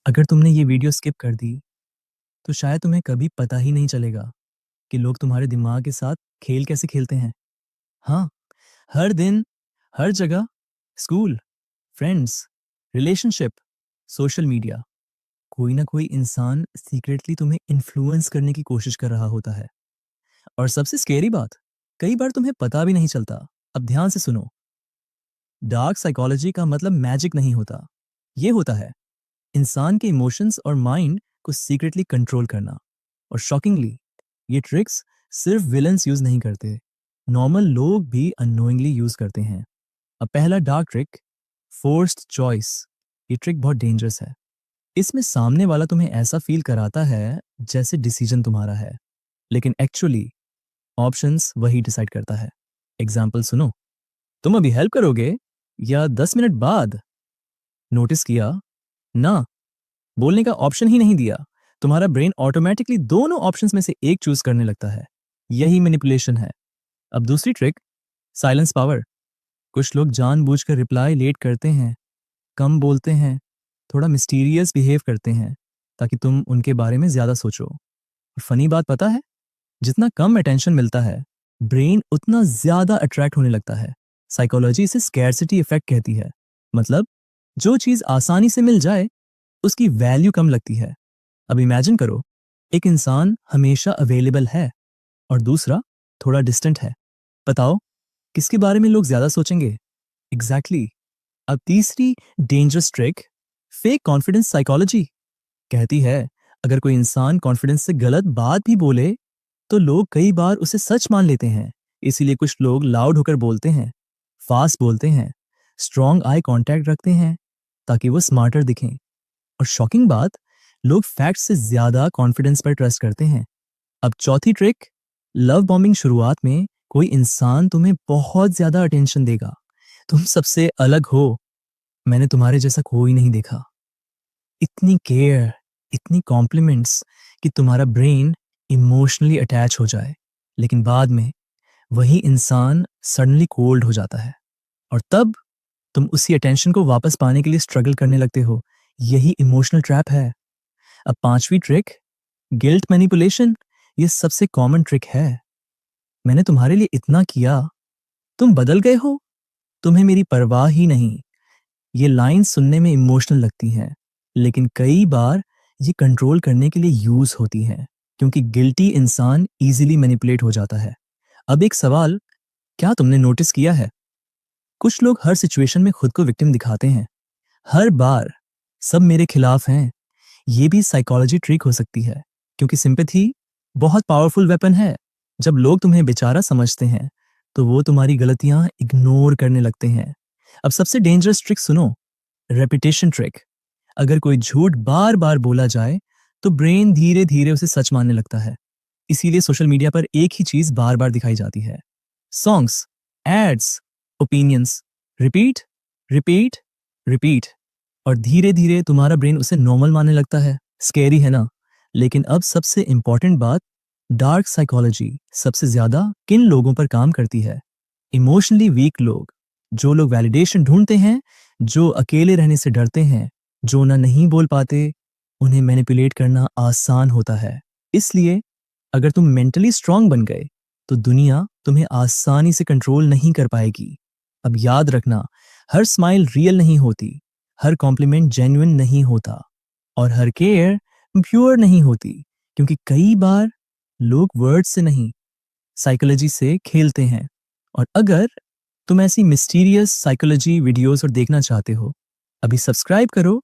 अगर तुमने ये वीडियो स्किप कर दी तो शायद तुम्हें कभी पता ही नहीं चलेगा कि लोग तुम्हारे दिमाग के साथ खेल कैसे खेलते हैं। हाँ, हर दिन, हर जगह, school, friends, relationship, social media, कोई ना कोई इंसान सीक्रेटली तुम्हें इन्फ्लुएंस करने की कोशिश कर रहा होता है। और सबसे स्केरी बात, कई बार तुम्हें पता भी नहीं चलता। अब ध्यान से सुनो। डार्क साइकोलॉजी का मतलब मैजिक नहीं होता। ये होता है इंसान के इमोशंस और माइंड को सीक्रेटली कंट्रोल करना। और शॉकिंगली, ये ट्रिक्स सिर्फ विलन्स यूज नहीं करते, नॉर्मल लोग भी अननोइंगली यूज करते हैं। अब पहला डार्क ट्रिक, फोर्स्ड चॉइस। ये ट्रिक बहुत डेंजरस है। इसमें सामने वाला तुम्हें ऐसा फील कराता है जैसे डिसीजन तुम्हारा है, लेकिन एक्चुअली ऑप्शंस वही डिसाइड करता है। एग्जाम्पल सुनो। तुम अभी हेल्प करोगे या 10 मिनट बाद? नोटिस किया ना, बोलने का ऑप्शन ही नहीं दिया। तुम्हारा ब्रेन ऑटोमेटिकली दोनों ऑप्शंस में से एक चूज करने लगता है। यही मैनिपुलेशन है। अब दूसरी ट्रिक, साइलेंस पावर। कुछ लोग जानबूझकर रिप्लाई लेट करते हैं, कम बोलते हैं, थोड़ा मिस्टीरियस बिहेव करते हैं ताकि तुम उनके बारे में ज्यादा सोचो। और फनी बात पता है, जितना कम अटेंशन मिलता है, ब्रेन उतना ज्यादा अट्रैक्ट होने लगता है। साइकोलॉजी इसे स्कैरसिटी इफेक्ट कहती है। मतलब जो चीज आसानी से मिल जाए उसकी वैल्यू कम लगती है। अब इमेजिन करो, एक इंसान हमेशा अवेलेबल है और दूसरा थोड़ा डिस्टेंट है। बताओ, किसके बारे में लोग ज्यादा सोचेंगे? Exactly exactly. अब तीसरी dangerous trick, fake confidence psychology कहती है अगर कोई इंसान कॉन्फिडेंस से गलत बात भी बोले तो लोग कई बार उसे सच मान लेते हैं। इसीलिए कुछ लोग लाउड होकर बोलते हैं, फास्ट बोलते हैं, स्ट्रॉन्ग आई कांटेक्ट रखते हैं ताकि वो स्मार्टर दिखें। और शॉकिंग बात, लोग फैक्ट से ज्यादा कॉन्फिडेंस पर ट्रस्ट करते हैं। अब चौथी ट्रिक, लव बॉम्बिंग। शुरुआत में कोई इंसान तुम्हें बहुत ज्यादा अटेंशन देगा, तुम सबसे अलग हो, मैंने तुम्हारे जैसा कोई नहीं देखा, इतनी केयर, इतनी कॉम्प्लीमेंट्स कि तुम्हारा ब्रेन इमोशनली अटैच हो जाए। लेकिन बाद में वही इंसान सडनली कोल्ड हो जाता है और तब तुम उसी अटेंशन को वापस पाने के लिए स्ट्रगल करने लगते हो। यही इमोशनल ट्रैप है। अब पांचवी ट्रिक, गिल्ट मैनिपुलेशन। ये सबसे कॉमन ट्रिक है। मैंने तुम्हारे लिए इतना किया, तुम बदल गए हो, तुम्हें मेरी परवाह ही नहीं। ये लाइन सुनने में इमोशनल लगती हैं, लेकिन कई बार ये कंट्रोल करने के लिए यूज होती हैं, क्योंकि गिल्टी इंसान इजीली मैनिपुलेट हो जाता है। अब एक सवाल, क्या तुमने नोटिस किया है, कुछ लोग हर सिचुएशन में खुद को विक्टिम दिखाते हैं। हर बार सब मेरे खिलाफ हैं। ये भी साइकोलॉजी ट्रिक हो सकती है, क्योंकि सिंपैथी बहुत पावरफुल वेपन है। जब लोग तुम्हें बेचारा समझते हैं तो वो तुम्हारी गलतियां इग्नोर करने लगते हैं। अब सबसे डेंजरस ट्रिक सुनो, रेपिटेशन ट्रिक। अगर कोई झूठ बार बार बोला जाए तो ब्रेन धीरे धीरे उसे सच मानने लगता है। इसीलिए सोशल मीडिया पर एक ही चीज बार बार दिखाई जाती है। Songs, ads, opinions, repeat, repeat, repeat. और धीरे धीरे तुम्हारा ब्रेन उसे नॉर्मल मानने लगता है। स्कैरी है ना? लेकिन अब सबसे इंपॉर्टेंट बात, डार्क साइकोलॉजी सबसे ज्यादा किन लोगों पर काम करती है? इमोशनली वीक लोग, जो लोग वैलिडेशन ढूंढते हैं, जो अकेले रहने से डरते हैं, जो ना नहीं बोल पाते, उन्हें मैनिपुलेट करना आसान होता है। इसलिए अगर तुम मेंटली स्ट्रांग बन गए तो दुनिया तुम्हें आसानी से कंट्रोल नहीं कर पाएगी। अब याद रखना, हर स्माइल रियल नहीं होती, हर कॉम्प्लीमेंट जेन्युइन नहीं होता, और हर केयर प्योर नहीं होती, क्योंकि कई बार लोग वर्ड से नहीं, साइकोलॉजी से खेलते हैं। और अगर तुम ऐसी मिस्टीरियस साइकोलॉजी वीडियोस और देखना चाहते हो, अभी सब्सक्राइब करो